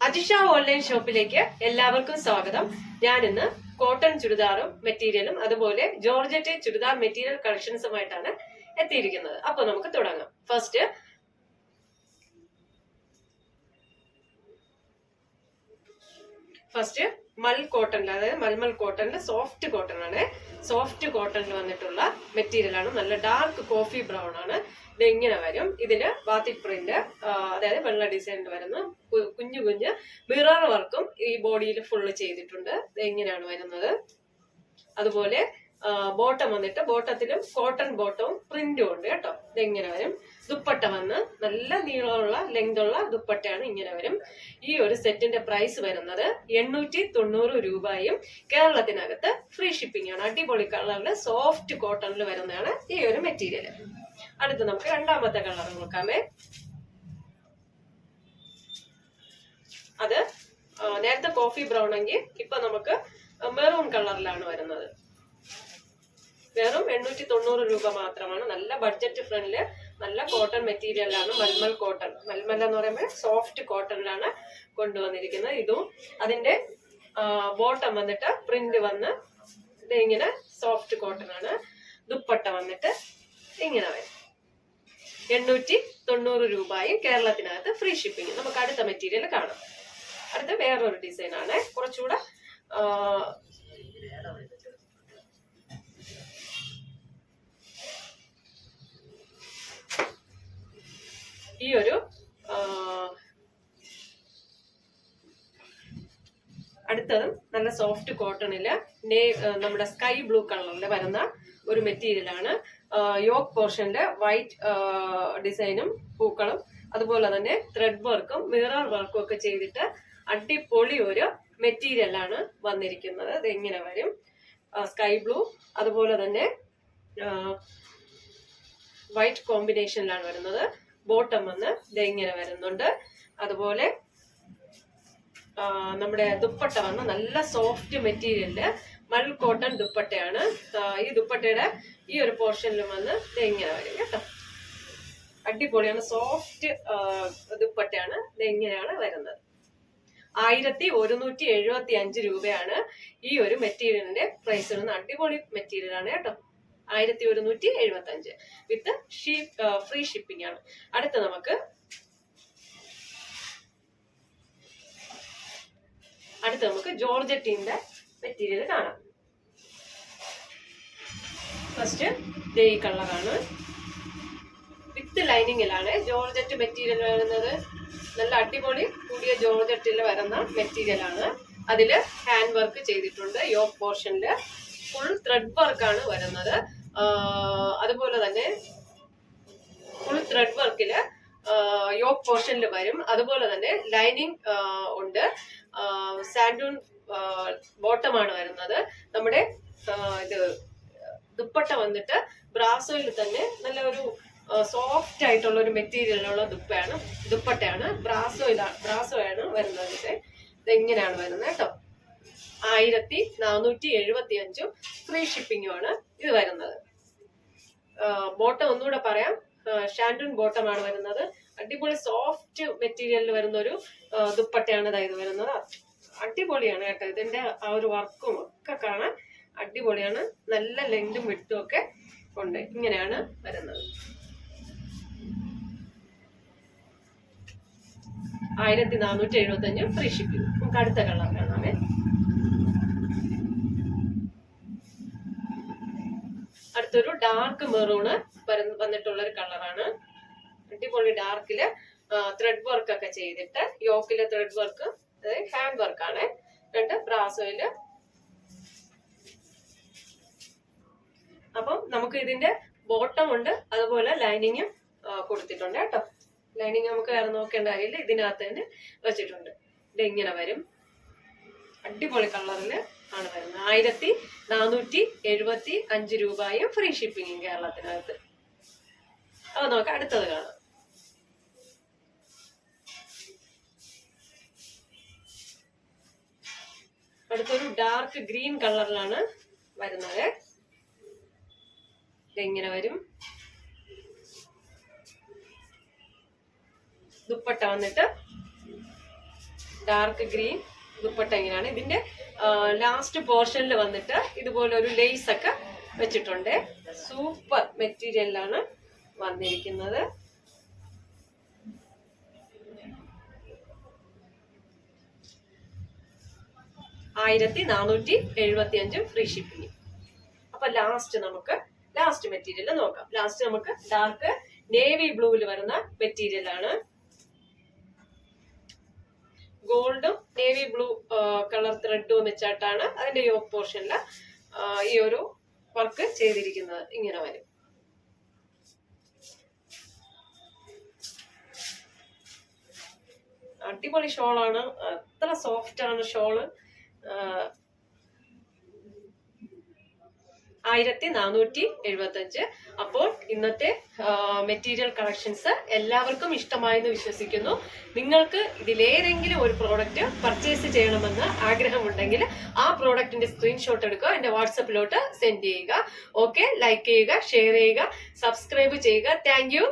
Ajisha online ഷോപ്പിലേക്ക് എല്ലാവർക്കും സ്വാഗതം. ഞാൻ ഇന്ന് കോട്ടൺ ചുരിദാറും മെറ്റീരിയലും അതുപോലെ ജോർജറ്റ് ചുരിദാർ മെറ്റീരിയൽ കളക്ഷൻസുമായിട്ടാണ് എത്തിയിരിക്കുന്നത്. അപ്പൊ നമുക്ക് തുടങ്ങാം. ഫസ്റ്റ് മൽ കോട്ടണിൽ, അതായത് മൽമൽ കോട്ടണിൽ സോഫ്റ്റ് കോട്ടൺ ആണ്. സോഫ്റ്റ് കോട്ടണിൽ വന്നിട്ടുള്ള മെറ്റീരിയൽ ആണ്. നല്ല ഡാർക്ക് കോഫി ബ്രൗൺ ആണ്. ഇത് ഇങ്ങനെ വരും. ഇതില് ബാത്തിക് പ്രിന്റ്, അതായത് വെള്ള ഡിസൈൻ വരുന്ന കുഞ്ഞു കുഞ്ഞ് മിറർ വർക്കും ഈ ബോഡിയിൽ ഫുള്ള് ചെയ്തിട്ടുണ്ട്. ഇത് ഇങ്ങനെയാണ് വരുന്നത്. അതുപോലെ ബോട്ടം വന്നിട്ട് ബോട്ടത്തിലും കോട്ടൺ ബോട്ടവും പ്രിന്റും ഉണ്ട് കേട്ടോ. ഇതെങ്ങനെ വരും. ദുപ്പട്ട വന്ന് നല്ല നീളമുള്ള ലെങ്തുള്ള ദുപ്പട്ടയാണ്. ഇങ്ങനെ വരും. ഈ ഒരു സെറ്റിന്റെ പ്രൈസ് വരുന്നത് 890 രൂപയും കേരളത്തിനകത്ത് ഫ്രീ ഷിപ്പിംഗ് ആണ്. അടിപൊളി കളറില് സോഫ്റ്റ് കോട്ടണിൽ വരുന്നതാണ് ഈ ഒരു മെറ്റീരിയൽ. അടുത്ത് നമുക്ക് രണ്ടാമത്തെ കളർ നോക്കാമേ. അത് നേരത്തെ കോഫി ബ്രൗൺ എങ്കിൽ ഇപ്പൊ നമുക്ക് മെറൂൺ കളറിലാണ് വരുന്നത്. വെറും 890 രൂപ മാത്രമാണ്. നല്ല ബഡ്ജറ്റ് ഫ്രണ്ട്ല് നല്ല കോട്ടൺ മെറ്റീരിയലാണ്. മൽമൽ കോട്ടൺ, മൽമൽ എന്ന് പറയുമ്പോൾ സോഫ്റ്റ് കോട്ടണിലാണ് കൊണ്ടുവന്നിരിക്കുന്നത്. ഇതും അതിന്റെ ബോട്ടം വന്നിട്ട് പ്രിന്റ് വന്ന് ഇത് ഇങ്ങനെ സോഫ്റ്റ് കോട്ടൺ ആണ്. ദുപ്പട്ട വന്നിട്ട് ഇങ്ങനെ വരും. 890 രൂപയും കേരളത്തിനകത്ത് ഫ്രീ ഷിപ്പിംഗ്. നമുക്ക് അടുത്ത മെറ്റീരിയൽ കാണാം. അടുത്ത വേറൊരു ഡിസൈൻ ആണ്. കുറച്ചുകൂടെ ഈ ഒരു അടുത്തതും നല്ല സോഫ്റ്റ് കോട്ടണില് നമ്മുടെ സ്കൈ ബ്ലൂ കളറിൽ വരുന്ന ഒരു മെറ്റീരിയൽ ആണ്. യോക്ക് പോർഷനില് വൈറ്റ് ഡിസൈനും പൂക്കളും അതുപോലെ തന്നെ ത്രെഡ് വർക്കും മിറർ വർക്കും ഒക്കെ ചെയ്തിട്ട് അടിപൊളി ഒരു മെറ്റീരിയൽ ആണ് വന്നിരിക്കുന്നത്. ഇത് എങ്ങനെ വരും. സ്കൈ ബ്ലൂ അതുപോലെ തന്നെ വൈറ്റ് കോമ്പിനേഷനിലാണ് വരുന്നത്. ബോട്ടം വന്ന് ഇങ്ങനെ വരുന്നുണ്ട്. അതുപോലെ നമ്മുടെ ദുപ്പട്ട വന്ന് നല്ല സോഫ്റ്റ് മെറ്റീരിയലില് മൽ കോട്ടൺ ദുപ്പട്ടയാണ്. ഈ ദുപ്പട്ടയുടെ ഈ ഒരു പോർഷനിലും വന്ന് ഇങ്ങനെ വരും കേട്ടോ. അടിപൊളിയാണ്. സോഫ്റ്റ് ദുപ്പട്ടയാണ്. ഇങ്ങനെയാണ് വരുന്നത്. 1175 രൂപയാണ് ഈ ഒരു മെറ്റീരിയലിന്റെ പ്രൈസ് വരുന്നത്. അടിപൊളി മെറ്റീരിയൽ ആണ് കേട്ടോ. 1175 വിത്ത് ഫ്രീ ഷിപ്പിംഗ് ആണ്. അടുത്ത നമുക്ക് ജോർജറ്റിന്റെ മെറ്റീരിയൽ കാണാം. ഫസ്റ്റ് ഈ കളറാണ്. വിത്ത് ലൈനിങ്ങിലാണ് ജോർജറ്റ് മെറ്റീരിയൽ വരുന്നത്. നല്ല അടിപൊളി കൂടിയ ജോർജറ്റിൽ വരുന്ന മെറ്റീരിയൽ ആണ്. അതില് ഹാൻഡ് വർക്ക് ചെയ്തിട്ടുണ്ട്. യോക്ക് പോർഷനില് ഫുൾ ത്രെഡ് വർക്കാണ് വരുന്നത്. അതുപോലെ തന്നെ ഫുൾ ത്രെഡ് വർക്കില് യോക്ക് പോർഷനിൽ വരും. അതുപോലെ തന്നെ ലൈനിങ് ഉണ്ട്. സാൻഡൂൺ ബോട്ടമാണ് വരുന്നത്. നമ്മുടെ ഇത് ദുപ്പട്ട വന്നിട്ട് ബ്രാസോയിൽ തന്നെ നല്ല ഒരു സോഫ്റ്റ് ആയിട്ടുള്ള ഒരു മെറ്റീരിയലുള്ള ദുപ്പട്ടയാണ്. ബ്രാസോയാണ് വരുന്നത്. ഇതെങ്ങനെയാണ് വരുന്നത് കേട്ടോ. 1475 ഫ്രീ ഷിപ്പിംഗും ആണ് ഇത് വരുന്നത്. ബോട്ടം ഒന്നുകൂടെ പറയാം. ഷാൻഡൂൺ ബോട്ടമാണ് വരുന്നത്. അടിപൊളി സോഫ്റ്റ് മെറ്റീരിയലിൽ വരുന്ന ഒരു ദുപ്പട്ടയാണ് ഇത് വരുന്നത്. അടിപൊളിയാണ് കേട്ടോ. ഇതിന്റെ ആ ഒരു വർക്കും ഒക്കെ കാണാൻ അടിപൊളിയാണ്. നല്ല ലെങ്തും വിട്ടും ഒക്കെ ഉണ്ട്. ഇങ്ങനെയാണ് വരുന്നത്. 1475 ഫ്രീ ഷിപ്പിംഗ്. നമുക്ക് അടുത്ത കളർ കാണാമേ. അടുത്തൊരു ഡാർക്ക് മെറൂണ് വന്നിട്ടുള്ള ഒരു കളറാണ്. അടിപൊളി ഡാർക്കില് ത്രെഡ് വർക്ക് ഒക്കെ ചെയ്തിട്ട് യോക്കില് ത്രെഡ് വർക്ക്, ഹാൻഡ് വർക്കാണ്. രണ്ട് ബ്രാസോയില്. അപ്പം നമുക്ക് ഇതിന്റെ ബോട്ടം ഉണ്ട്, അതുപോലെ ലൈനിങ്ങും കൊടുത്തിട്ടുണ്ട് കേട്ടോ. ലൈനിങ് നമുക്ക് വേറെ നോക്കേണ്ട കാര്യമില്ല. ഇതിനകത്ത് തന്നെ വെച്ചിട്ടുണ്ട്. ഇത് ഇങ്ങനെ വരും. അടിപൊളി കളറില് ആണ് വരുന്നത്. 1475 രൂപയും ഫ്രീ ഷിപ്പിംഗും കേരളത്തിനകത്ത്. അപ്പൊ നമുക്ക് അടുത്തത് കാണാം. അടുത്തൊരു ഡാർക്ക് ഗ്രീൻ കളറിലാണ് വരുന്നത്. ഇതെങ്ങനെ വരും. ദുപ്പട്ട വന്നിട്ട് ഡാർക്ക് ഗ്രീൻ ദുപ്പട്ട ഇങ്ങനെയാണ്. ഇതിന്റെ ലാസ്റ്റ് പോർഷനിൽ വന്നിട്ട് ഇതുപോലെ ഒരു ലേസ് ഒക്കെ വെച്ചിട്ടുണ്ട്. സൂപ്പർ മെറ്റീരിയലാണ് വന്നിരിക്കുന്നത്. $1475 ഫ്രീ ഷിപ്പിംഗ്. അപ്പൊ ലാസ്റ്റ് മെറ്റീരിയൽ നോക്കാം. ലാസ്റ്റ് നമുക്ക് ഡാർക്ക് നേവി ബ്ലൂവിൽ വരുന്ന മെറ്റീരിയൽ ആണ്. ഗോൾഡും നേവി ബ്ലൂ കളർ ത്രെഡും വെച്ചിട്ടാണ് അതിന്റെ യോക്ക് പോർഷനിൽ ഈ ഒരു വർക്ക് ചെയ്തിരിക്കുന്നത്. ഇങ്ങനെ വരും. അടിപൊളി ഷോളാണ്. അത്ര സോഫ്റ്റ് ആണ് ഷോള്. 1475. അപ്പോൾ ഇന്നത്തെ മെറ്റീരിയൽ കളക്ഷൻസ് എല്ലാവർക്കും ഇഷ്ടമായെന്ന് വിശ്വസിക്കുന്നു. നിങ്ങൾക്ക് ഇതിലേതെങ്കിലും ഒരു പ്രോഡക്റ്റ് പർച്ചേസ് ചെയ്യണമെന്ന് ആഗ്രഹമുണ്ടെങ്കിൽ ആ പ്രോഡക്റ്റിന്റെ സ്ക്രീൻഷോട്ട് എടുക്കുക, എന്റെ വാട്സപ്പിലോട്ട് സെൻഡ് ചെയ്യുക. ഓക്കെ, ലൈക്ക് ചെയ്യുക, ഷെയർ ചെയ്യുക, സബ്സ്ക്രൈബ് ചെയ്യുക. Thank you.